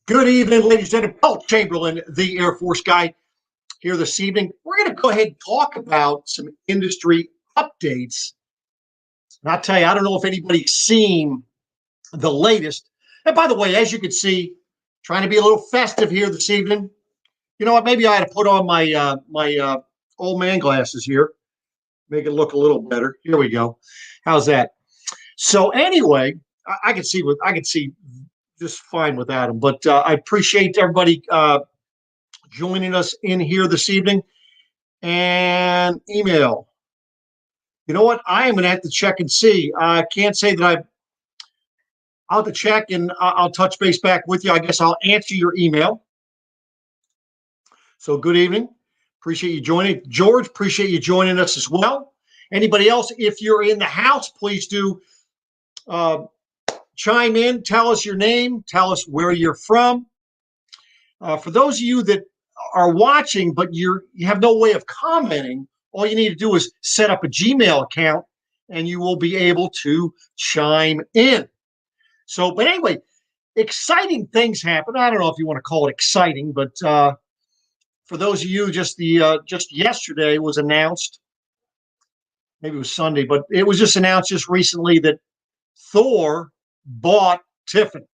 Good evening, ladies and gentlemen. Paul Chamberlain, the Air Force guy, here this evening. We're going to go ahead and talk about some industry updates. And I'll tell you, I don't know if anybody's seen the latest. And by the way, as you can see, trying to be a little festive here this evening. You know what? Maybe I had to put on my old man glasses here, make it look a little better. Here we go. How's that? So anyway, I can see just fine without him. But I appreciate everybody joining us in here this evening. And email. You know what? I am going to have to check and see. I can't say that I'll have to check and I'll touch base back with you. I guess I'll answer your email. So good evening. Appreciate you joining. George, appreciate you joining us as well. Anybody else, if you're in the house, please do chime in. Tell us your name. Tell us where you're from. For those of you that are watching, but you have no way of commenting, all you need to do is set up a Gmail account and you will be able to chime in. So, but anyway, exciting things happen. I don't know if you want to call it exciting, but for those of you, just yesterday was announced, maybe it was Sunday, but it was just announced just recently that Thor bought Tiffin.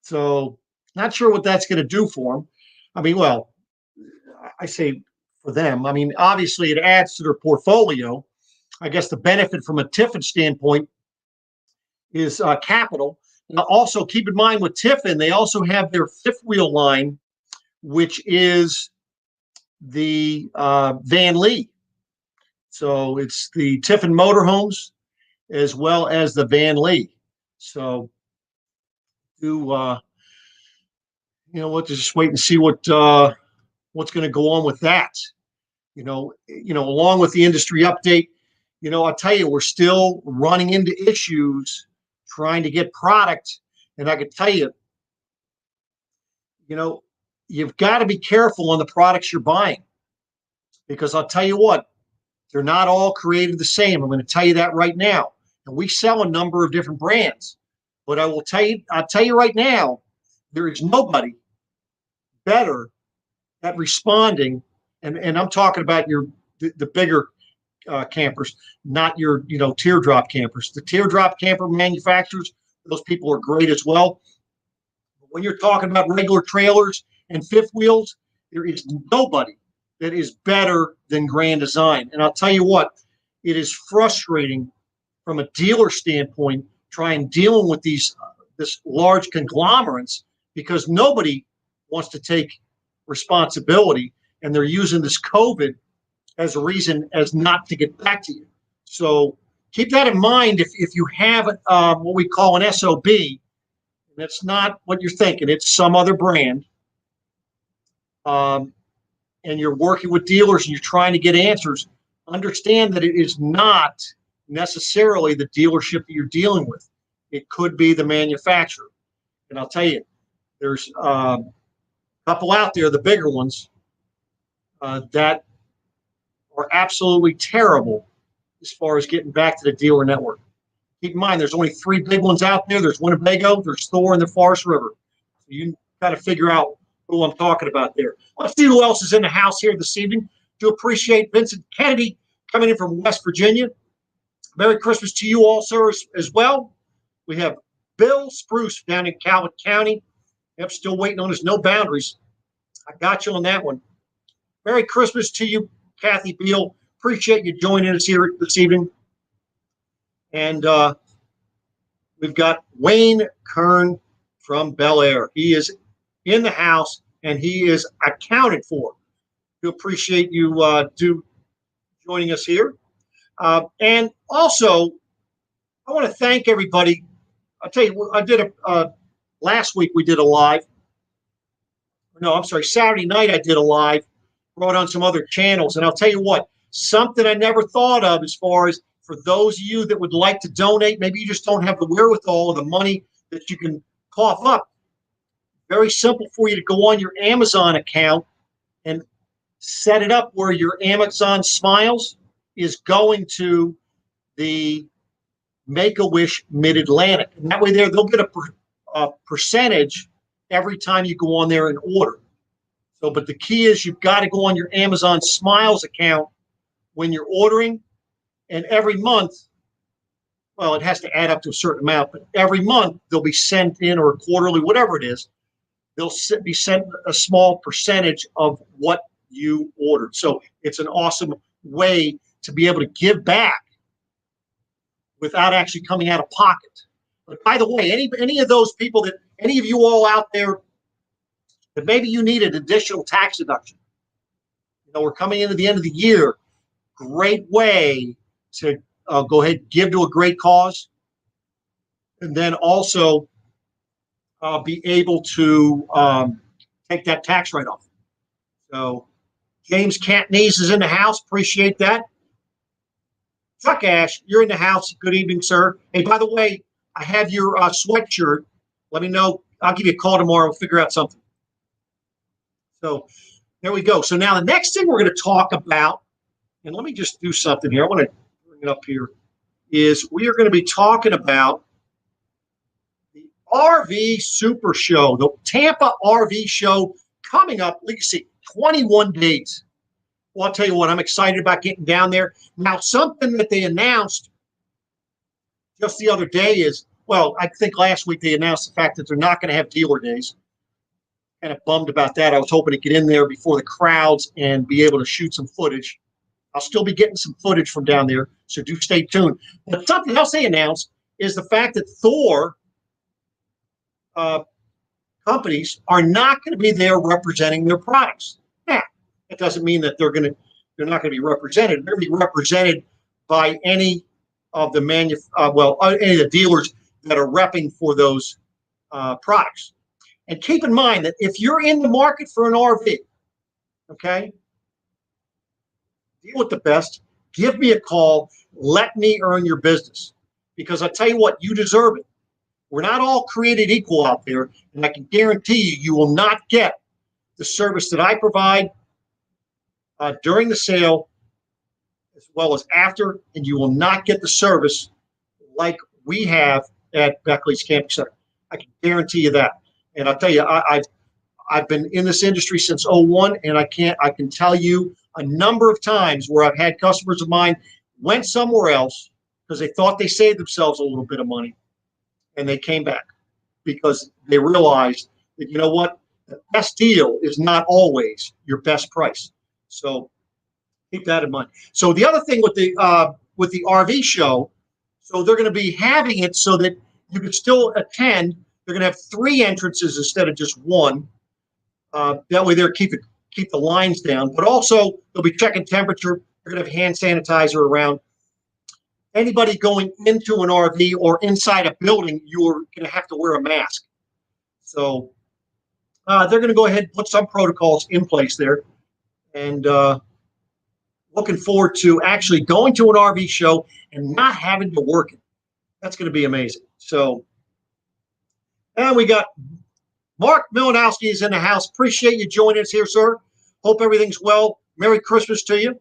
So not sure what that's going to do for him. I mean, well, I say for them. I mean, obviously it adds to their portfolio. I guess the benefit from a Tiffin standpoint is capital. Now, also keep in mind with Tiffin, they also have their fifth wheel line, which is the Van Lee. So it's the Tiffin motorhomes as well as the Van Lee. So we'll just wait and see what's going to go on with that. Along with the industry update, I'll tell you, we're still running into issues trying to get product. And I can tell you, you've got to be careful on the products you're buying, because I'll tell you what, they're not all created the same. I'm going to tell you that right now. And we sell a number of different brands, but I'll tell you right now, there is nobody better at responding. And I'm talking about the bigger campers, not your teardrop campers. The teardrop camper manufacturers, those people are great as well. But when you're talking about regular trailers and fifth wheels, there is nobody that is better than Grand Design. And I'll tell you what, it is frustrating from a dealer standpoint dealing with this large conglomerates, because nobody wants to take responsibility, and they're using this COVID as a reason as not to get back to you. So keep that in mind if you have what we call an SOB, and that's not what you're thinking. It's some other brand. And you're working with dealers and you're trying to get answers, understand that it is not necessarily the dealership that you're dealing with. It could be the manufacturer. And I'll tell you, there's a couple out there, the bigger ones, that are absolutely terrible as far as getting back to the dealer network. Keep in mind, there's only three big ones out there. There's Winnebago, there's Thor, and the Forest River. So you got to figure out who I'm talking about there. Let's see who else is in the house here this evening. Do appreciate Vincent Kennedy coming in from West Virginia. Merry Christmas to you all, sir, as well. We have Bill Spruce down in Calvert County. Yep, still waiting on his no boundaries. I got you on that one. Merry Christmas to you, Kathy Beal. Appreciate you joining us here this evening. And we've got Wayne Kern from Bel Air. He is in the house, and he is accounted for. We appreciate you joining us here. And also, I want to thank everybody. I'll tell you, I did last week we did a live. No, I'm sorry, Saturday night I did a live, brought on some other channels. And I'll tell you what, something I never thought of as far as for those of you that would like to donate, maybe you just don't have the wherewithal or the money that you can cough up. Very simple for you to go on your Amazon account and set it up where your Amazon Smiles is going to the Make-A-Wish Mid-Atlantic. And that way they'll get a percentage every time you go on there and order. So, but the key is you've got to go on your Amazon Smiles account when you're ordering, and every month, well, it has to add up to a certain amount, but every month they'll be sent in, or quarterly, whatever it is, they'll be sent a small percentage of what you ordered. So it's an awesome way to be able to give back without actually coming out of pocket. But by the way, any of those people that, any of you all out there that maybe you need an additional tax deduction, we're coming into the end of the year, great way to go ahead and give to a great cause, and then also be able to take that tax write-off. So James Cantnese is in the house. Appreciate that. Chuck Ash, you're in the house. Good evening, sir. Hey, by the way, I have your sweatshirt. Let me know. I'll give you a call tomorrow. We'll figure out something. So there we go. So now the next thing we're going to talk about, and let me just do something here. I want to bring it up here, is we are going to be talking about the RV Super Show, the Tampa RV Show coming up. Let's see, 21 days. Well, I'll tell you what, I'm excited about getting down there. Now, something that they announced just the other day is, well, I think last week they announced the fact that they're not going to have dealer days. Kind of bummed about that. I was hoping to get in there before the crowds and be able to shoot some footage. I'll still be getting some footage from down there, so do stay tuned. But something else they announced is the fact that Thor companies are not going to be there representing their products. Now, that doesn't mean that they're not going to be represented. They're going to be represented by any of the any of the dealers that are repping for those products. And keep in mind that if you're in the market for an RV, okay, deal with the best. Give me a call. Let me earn your business, because I tell you what, you deserve it. We're not all created equal out there, and I can guarantee you, you will not get the service that I provide during the sale as well as after, and you will not get the service like we have at Beckley's Camping Center. I can guarantee you that. And I'll tell you, I've been in this industry since '01, and I can tell you a number of times where I've had customers of mine went somewhere else because they thought they saved themselves a little bit of money, and they came back because they realized that, you know what, the best deal is not always your best price. So keep that in mind. So the other thing with the RV show, so they're going to be having it so that you can still attend. They're going to have 3 entrances instead of just 1. That way they're keep the lines down, but also they'll be checking temperature. They're going to have hand sanitizer around. Anybody going into an RV or inside a building, you're going to have to wear a mask. So they're going to go ahead and put some protocols in place there, and looking forward to actually going to an RV show and not having to work it. That's going to be amazing. So, and we got Mark Milanowski is in the house. Appreciate you joining us here, sir. Hope everything's well. Merry Christmas to you.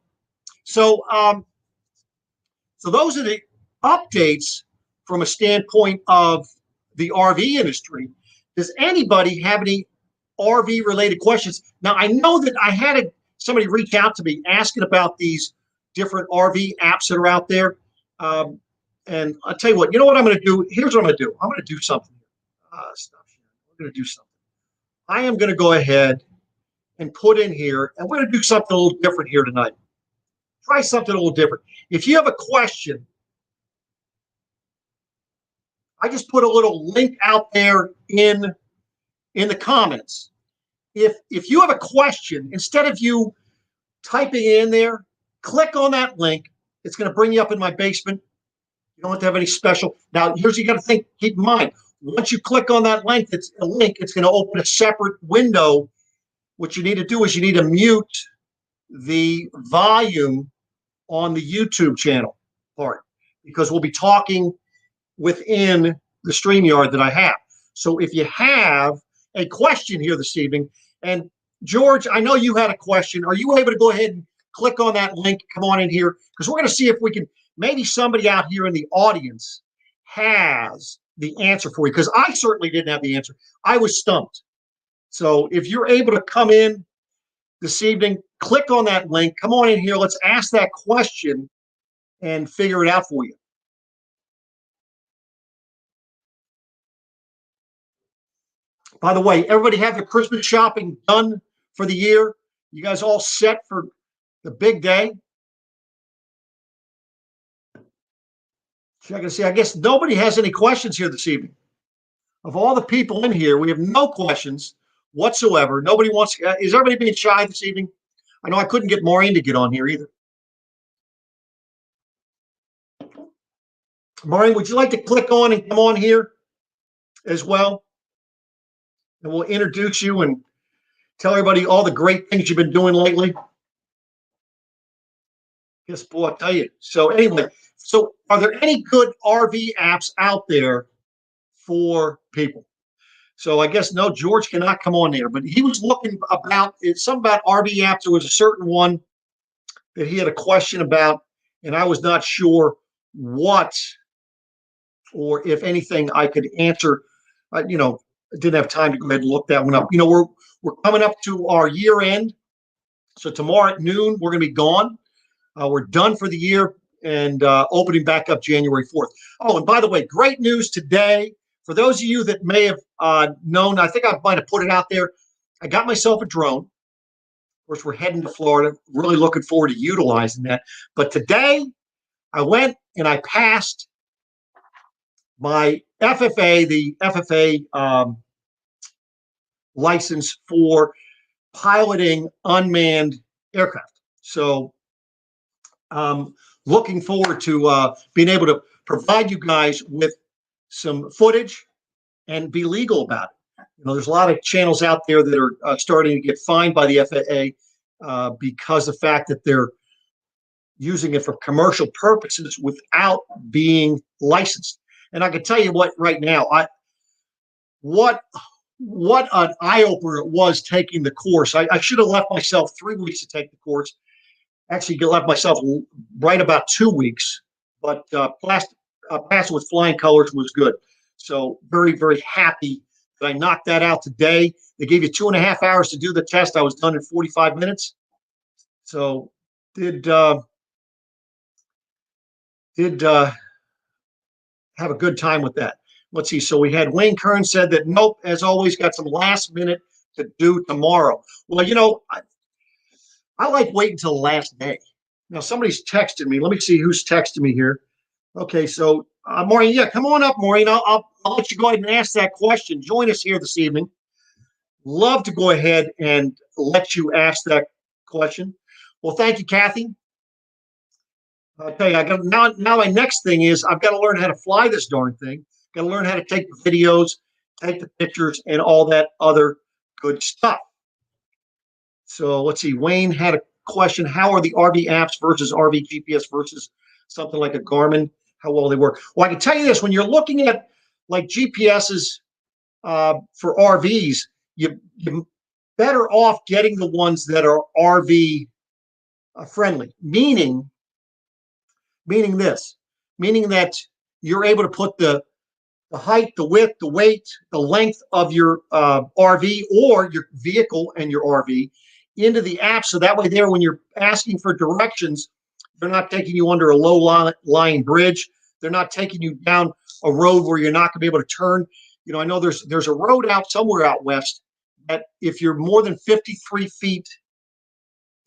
So, so those are the updates from a standpoint of the RV industry. Does anybody have any RV related questions? Now, I know that I had somebody reach out to me asking about these different RV apps that are out there. And I'll tell you what, you know what I'm going to do? Here's what I'm going to do. I'm going to do something. I'm going to do something. I am going to go ahead and put in here, and we're going to do something a little different here tonight. Try something a little different. If you have a question, I just put a little link out there in the comments. If you have a question, instead of you typing it in there, click on that link. It's going to bring you up in my basement. You don't have to have any special. Now, here's what you got to think. Keep in mind, once you click on that link, it's going to open a separate window. What you need to do is you need to mute the volume on the YouTube channel part, because we'll be talking within the StreamYard that I have. So if you have a question here this evening, and George, I know you had a question. Are you able to go ahead and click on that link? Come on in here, because we're going to see if we can, maybe somebody out here in the audience has the answer for you, because I certainly didn't have the answer. I was stumped. So if you're able to come in this evening, click on that link, come on in here, let's ask that question and figure it out for you. By the way, everybody have their Christmas shopping done for the year? You guys all set for the big day? Check and see. I guess nobody has any questions here this evening. Of all the people in here, we have no questions whatsoever. Nobody wants. Is everybody being shy this evening? I know I couldn't get Maureen to get on here either. Maureen, would you like to click on and come on here as well? And we'll introduce you and tell everybody all the great things you've been doing lately. Yes, boy, I'll tell you. So anyway, so are there any good RV apps out there for people? So I guess no, George cannot come on there, but he was looking about it's something about RV apps. There was a certain one that he had a question about, and I was not sure what or if anything I could answer. I didn't have time to go ahead and look that one up. We're coming up to our year end, so tomorrow at noon we're going to be gone. We're done for the year and opening back up January 4th. Oh, and by the way, great news today. For those of you that may have known, I think I might have put it out there. I got myself a drone. Of course, we're heading to Florida. Really looking forward to utilizing that. But today, I went and I passed my FFA, the FFA license for piloting unmanned aircraft. So looking forward to being able to provide you guys with some footage and be legal about it. There's a lot of channels out there that are starting to get fined by the FAA because of the fact that they're using it for commercial purposes without being licensed. And I can tell you what, right now, what an eye-opener it was taking the course. I should have left myself 3 weeks to take the course. Actually, left myself right about 2 weeks, but passing with flying colors was good. So very, very happy that I knocked that out today. They gave you 2.5 hours to do the test. I was done in 45 minutes. So did have a good time with that. Let's see. So we had Wayne Kern said that, nope, as always, got some last minute to do tomorrow. Well, I like waiting until the last day. Now, somebody's texted me. Let me see who's texted me here. Okay, so Maureen, yeah, come on up, Maureen. I'll let you go ahead and ask that question. Join us here this evening. Love to go ahead and let you ask that question. Well, thank you, Kathy. I'll tell you, I got now my next thing is I've got to learn how to fly this darn thing. Got to learn how to take the videos, take the pictures, and all that other good stuff. So let's see. Wayne had a question. How are the RV apps versus RV GPS versus something like a Garmin? How well they work? Well, I can tell you this. When you're looking at like GPSs for RVs, you're better off getting the ones that are RV friendly, meaning that you're able to put the height, the width, the weight, the length of your RV or your vehicle and your RV into the app. So that way there, when you're asking for directions, they're not taking you under a low-lying bridge. They're not taking you down a road where you're not going to be able to turn. I know there's a road out somewhere out west that if you're more than 53 feet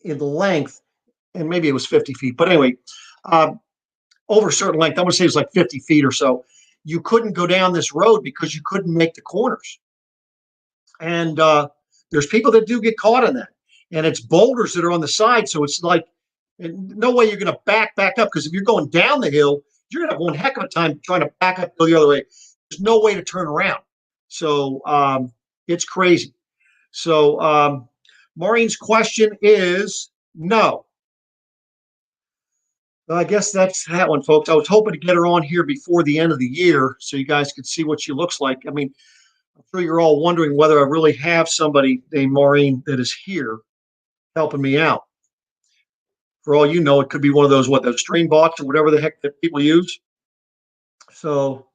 in the length, and maybe it was 50 feet, but anyway, over a certain length, I'm going to say it's like 50 feet or so, you couldn't go down this road because you couldn't make the corners. And there's people that do get caught in that. And it's boulders that are on the side. So it's like, no way you're going to back up, because if you're going down the hill, you're going to have one heck of a time trying to back up, go the other way. There's no way to turn around. So it's crazy. So Maureen's question is no. Well, I guess that's that one, folks. I was hoping to get her on here before the end of the year so you guys could see what she looks like. I mean, I'm sure you're all wondering whether I really have somebody named Maureen that is here helping me out. For all you know, it could be one of those, those stream bots or whatever the heck that people use. So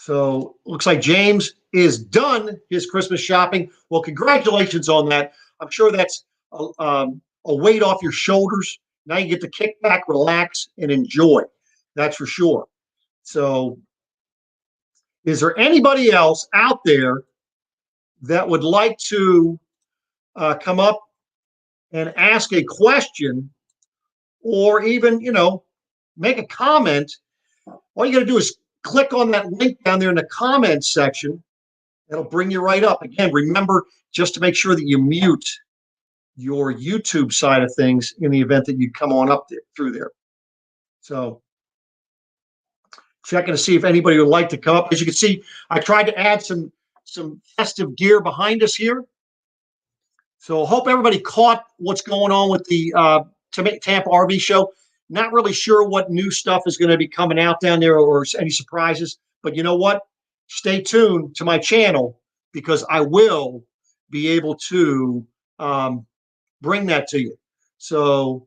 So looks like James is done his Christmas shopping. Well, congratulations on that. I'm sure that's a weight off your shoulders. Now you get to kick back, relax, and enjoy. That's for sure. So, is there anybody else out there that would like to come up and ask a question, or even, make a comment? All you got to do is click on that link down there in the comments section. It'll bring you right up. Again, remember just to make sure that you mute your YouTube side of things in the event that you come on up there, through there. So checking to see if anybody would like to come up. As you can see, I tried to add some festive gear behind us here. So hope everybody caught what's going on with the Tampa RV show. Not really sure what new stuff is going to be coming out down there or any surprises, but you know what? Stay tuned to my channel because I will be able to bring that to you. So,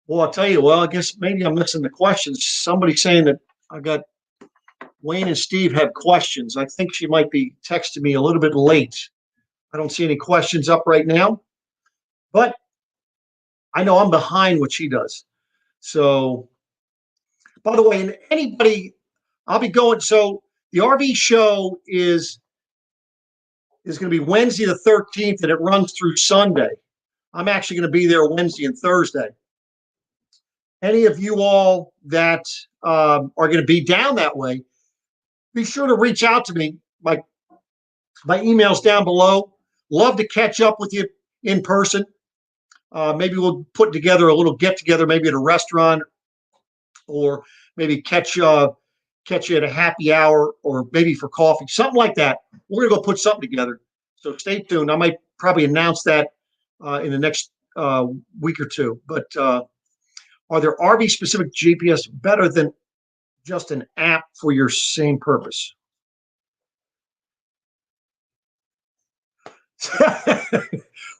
well, I'll tell you, well, I guess maybe I'm missing the questions. Somebody saying that I got Wayne and Steve have questions. I think she might be texting me a little bit late. I don't see any questions up right now, but I know I'm behind what she does. So, by the way, and anybody, I'll be going. So the RV show is going to be Wednesday the 13th, and it runs through Sunday. I'm actually going to be there Wednesday and Thursday. Any of you all that are going to be down that way, be sure to reach out to me. My email's down below. Love to catch up with you in person. Maybe we'll put together a little get together, maybe at a restaurant, or maybe catch you at a happy hour, or maybe for coffee, something like that. We're gonna go put something together. So stay tuned. I might probably announce that in the next week or two. But are there RV specific GPS better than just an app for your same purpose?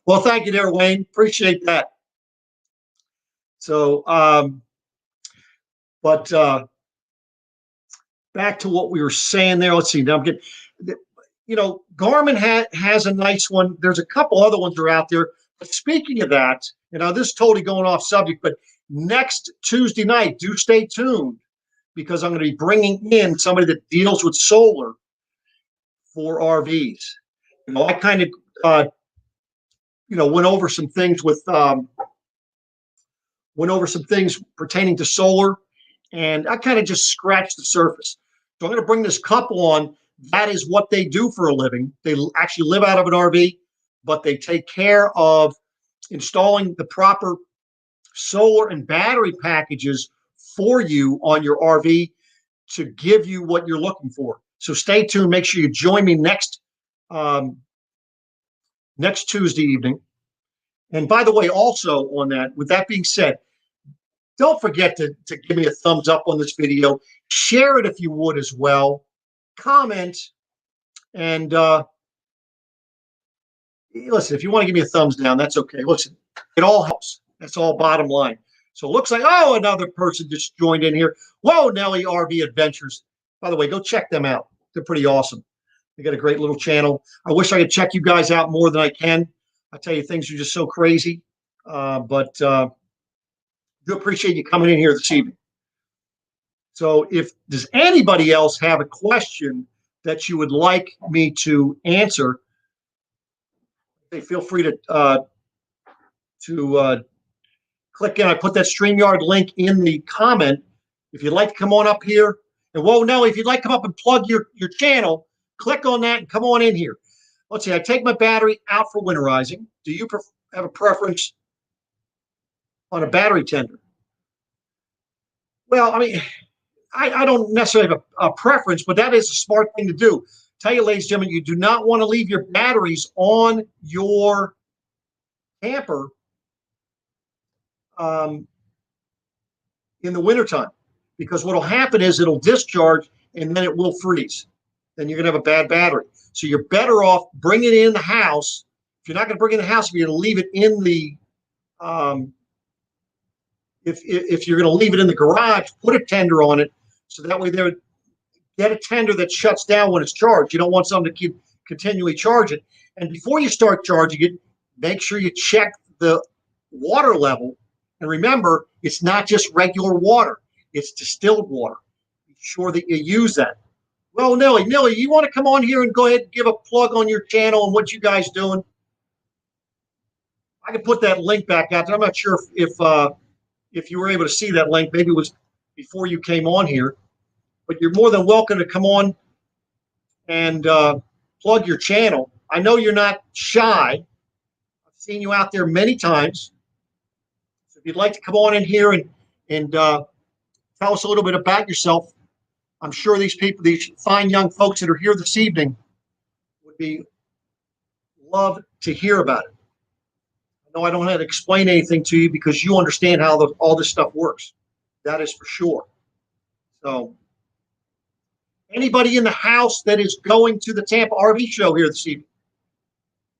Well, thank you there, Wayne. Appreciate that. So, but back to what we were saying there. Let's see. Now I'm getting, Garmin has a nice one. There's a couple other ones that are out there. But speaking of that, this is totally going off subject, but next Tuesday night, do stay tuned because I'm going to be bringing in somebody that deals with solar for RVs. I kind of, went over some things pertaining to solar, and I kind of just scratched the surface. So I'm going to bring this couple on. That is what they do for a living. They actually live out of an RV, but they take care of installing the proper solar and battery packages for you on your RV to give you what you're looking for. So stay tuned. Make sure you join me next Tuesday evening. And by the way, also on that, with that being said, don't forget to give me a thumbs up on this video. Share it if you would as well. Comment. And listen, if you want to give me a thumbs down, that's okay. Listen, it all helps. That's all bottom line. So it looks like, another person just joined in here. Whoa, Nelly RV Adventures. By the way, go check them out. They're pretty awesome. They got a great little channel. I wish I could check you guys out more than I can. I tell you, things are just so crazy. But do appreciate you coming in here this evening. So does anybody else have a question that you would like me to answer, feel free to click in. I put that StreamYard link in the comment. If you'd like to come on up here, and if you'd like to come up and plug your channel, click on that and come on in here. Let's see, I take my battery out for winterizing. Do you have a preference on a battery tender? Well, I mean, I don't necessarily have a preference, but that is a smart thing to do. Tell you, ladies and gentlemen, you do not want to leave your batteries on your camper in the wintertime, because what will happen is it'll discharge and then it will freeze. Then you're going to have a bad battery. So you're better off bringing it in the house. If you're not going to bring it in the house, if you're going to leave it in the if you're going to leave it in the garage, put a tender on it, so that way there get a tender that shuts down when it's charged. You don't want something to keep continually charge it. And before you start charging it, make sure you check the water level. And remember, it's not just regular water, it's distilled water. Be sure that you use that. Well, Nelly, you want to come on here and go ahead and give a plug on your channel and what you guys doing? I can put that link back out there. I'm not sure if you were able to see that link. Maybe it was before you came on here. But you're more than welcome to come on and plug your channel. I know you're not shy. I've seen you out there many times. So if you'd like to come on in here and tell us a little bit about yourself, I'm sure these people, these fine young folks that are here this evening, would be love to hear about it. I know I don't have to explain anything to you because you understand how all this stuff works. That is for sure. So anybody in the house that is going to the Tampa RV show here this evening,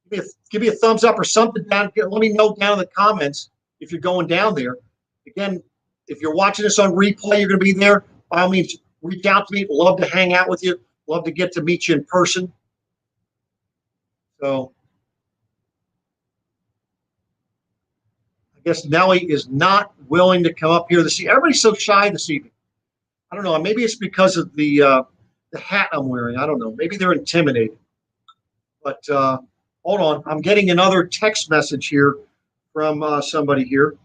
give me a thumbs up or something down. Let me know down in the comments if you're going down there. Again, if you're watching this on replay, you're going to be there. By all means, reach out to me. Love to hang out with you. Love to get to meet you in person. So I guess Nelly is not willing to come up here this evening. Everybody's so shy this evening. I don't know. Maybe it's because of the hat I'm wearing. I don't know. Maybe they're intimidated. But hold on. I'm getting another text message here from somebody here.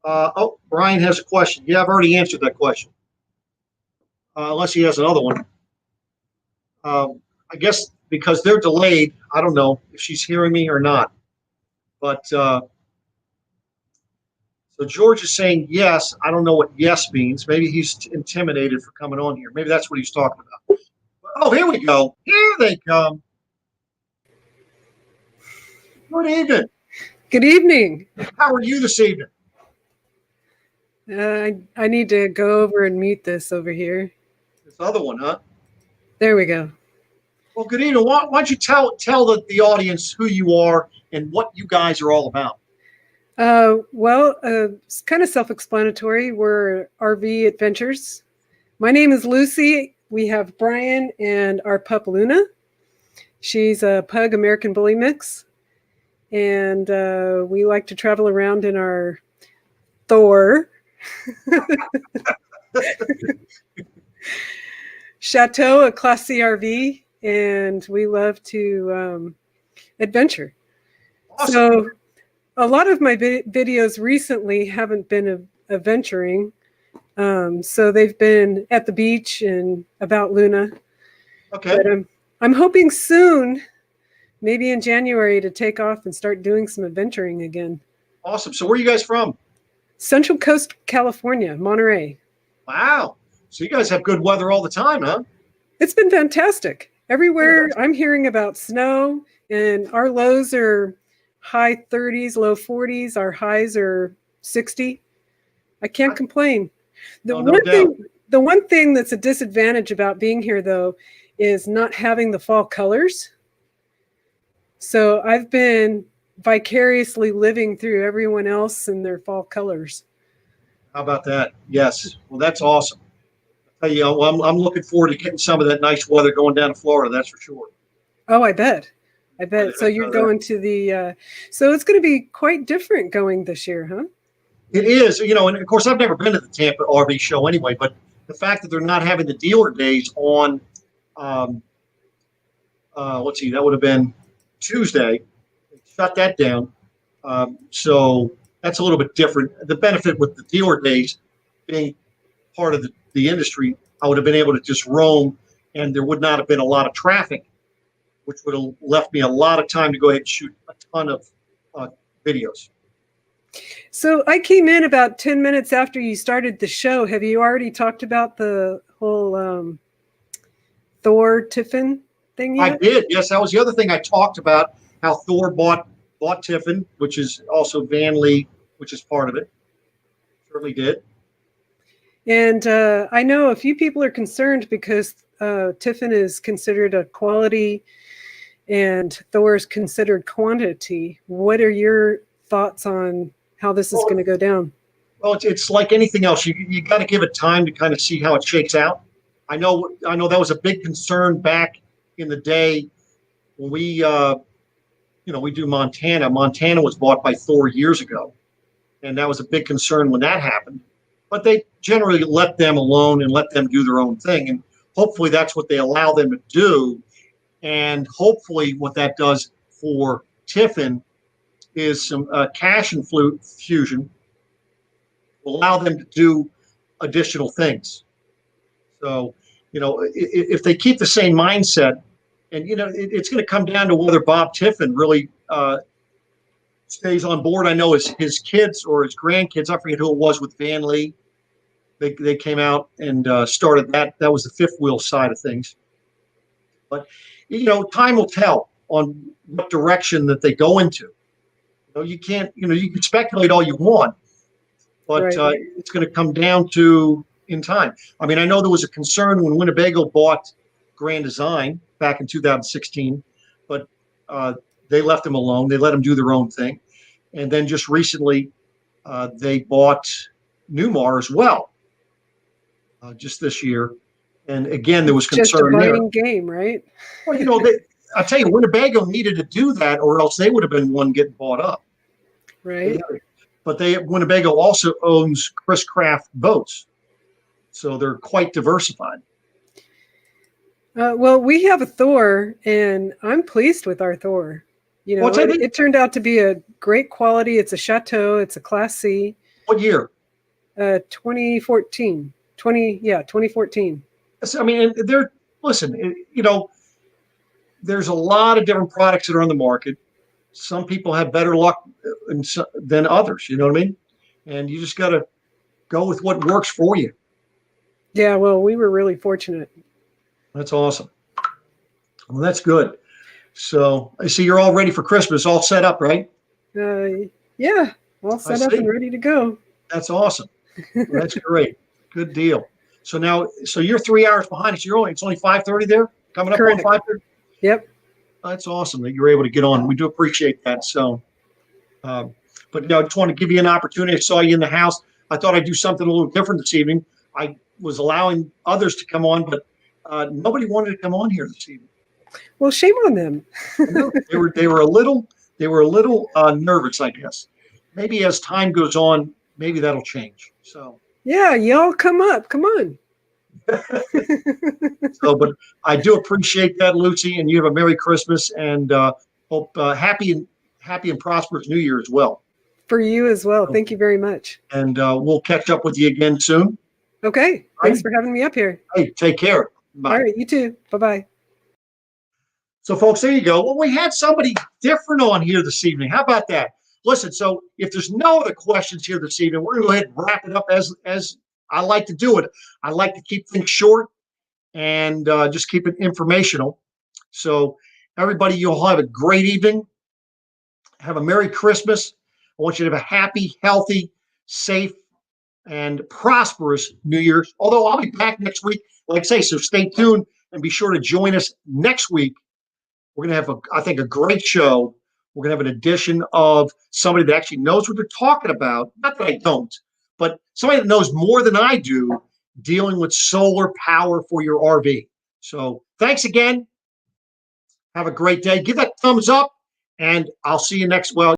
Oh, Brian has a question. Yeah, I've already answered that question. Unless he has another one. I guess because they're delayed, I don't know if she's hearing me or not. But so George is saying yes. I don't know what yes means. Maybe he's intimidated for coming on here. Maybe that's what he's talking about. Oh, here we go. Here they come. Good evening. Good evening. How are you this evening? I need to go over and mute this over here. This other one, huh? There we go. Well, good evening. Why don't you tell the audience who you are and what you guys are all about? It's kind of self-explanatory. We're RV Adventures. My name is Lucy. We have Brian and our pup Luna. She's a pug American Bully mix. And we like to travel around in our Thor Chateau, a Class C RV, and we love to adventure. Awesome. So a lot of my videos recently haven't been adventuring. So they've been at the beach and about Luna. Okay. But I'm hoping soon, maybe in January, to take off and start doing some adventuring again. Awesome. So where are you guys from? Central Coast, California, Monterey. Wow. So you guys have good weather all the time, huh? It's been fantastic. Everywhere I'm hearing about snow, and our lows are high 30s, low 40s. Our highs are 60. I can't complain. The one thing that's a disadvantage about being here, though, is not having the fall colors. So I've been vicariously living through everyone else and their fall colors. How about that? Yes. Well, that's awesome. I tell you, I'm looking forward to getting some of that nice weather going down to Florida. That's for sure. Oh, I bet. So you're going to so it's going to be quite different going this year, huh? It is, and of course, I've never been to the Tampa RV show anyway, but the fact that they're not having the dealer days on, let's see, that would have been Tuesday. They shut that down. So that's a little bit different. The benefit with the dealer days being part of the industry, I would have been able to just roam and there would not have been a lot of traffic, which would have left me a lot of time to go ahead and shoot a ton of videos. So I came in about 10 minutes after you started the show. Have you already talked about the whole Thor Tiffin thing yet? I did. Yes, that was the other thing I talked about, how Thor bought Tiffin, which is also Van Lee, which is part of it. Certainly did. And I know a few people are concerned because Tiffin is considered a quality and Thor is considered quantity. What are your thoughts on how this is going to go down? Well, it's like anything else. You got to give it time to kind of see how it shakes out. I know that was a big concern back in the day when we do Montana. Montana was bought by Thor years ago, and that was a big concern when that happened. But they generally let them alone and let them do their own thing, and hopefully that's what they allow them to do. And hopefully, what that does for Tiffin is some cash infusion will allow them to do additional things. So, if they keep the same mindset, and it's going to come down to whether Bob Tiffin really stays on board. I know his kids or his grandkids, I forget who it was with Van Lee. They came out and started that. That was the fifth wheel side of things. But time will tell on what direction that they go into. You can't. You can speculate all you want, but Right. it's going to come down to in time. I mean, I know there was a concern when Winnebago bought Grand Design back in 2016, but they left them alone. They let them do their own thing. And then just recently, they bought Newmar as well, just this year. And again, there was concern just a there. buying game, right? Well, I tell you, Winnebago needed to do that, or else they would have been one getting bought up. Right. But Winnebago also owns Chris Craft boats, so they're quite diversified. Well, we have a Thor, and I'm pleased with our Thor. It turned out to be a great quality. It's a Chateau. It's a Class C. What year? 2014. 2014. I mean, there's a lot of different products that are on the market. Some people have better luck than others. You know what I mean? And you just got to go with what works for you. Yeah, well, we were really fortunate. That's awesome. Well, that's good. So I see you're all ready for Christmas, all set up, right? Yeah, all set up and ready to go. That's awesome. Well, that's great. Good deal. So you're 3 hours behind us. It's only 5:30 there, coming up Correct. on 5:30. Yep. That's awesome that you're able to get on. We do appreciate that. So, but I just want to give you an opportunity. I saw you in the house. I thought I'd do something a little different this evening. I was allowing others to come on, but nobody wanted to come on here this evening. Well, shame on them. They were a little nervous, I guess. Maybe as time goes on, maybe that'll change. So yeah, y'all come up. Come on. But I do appreciate that, Lucy, and you have a Merry Christmas and hope happy and prosperous New Year as well. For you as well. Thank you very much. And we'll catch up with you again soon. Okay. Thanks for having me up here. Hey, take care. Bye. All right. You too. Bye-bye. So, folks, there you go. Well, we had somebody different on here this evening. How about that? Listen, so if there's no other questions here this evening, we're going to go ahead and wrap it up as I like to do it. I like to keep things short and just keep it informational. So, everybody, you'll have a great evening. Have a Merry Christmas. I want you to have a happy, healthy, safe, and prosperous New Year's. Although I'll be back next week, like I say, so stay tuned and be sure to join us next week. We're going to have, I think, a great show. We're going to have an edition of somebody that actually knows what they're talking about. Not that I don't, but somebody that knows more than I do dealing with solar power for your RV. So thanks again. Have a great day. Give that thumbs up, and I'll see you next. Well,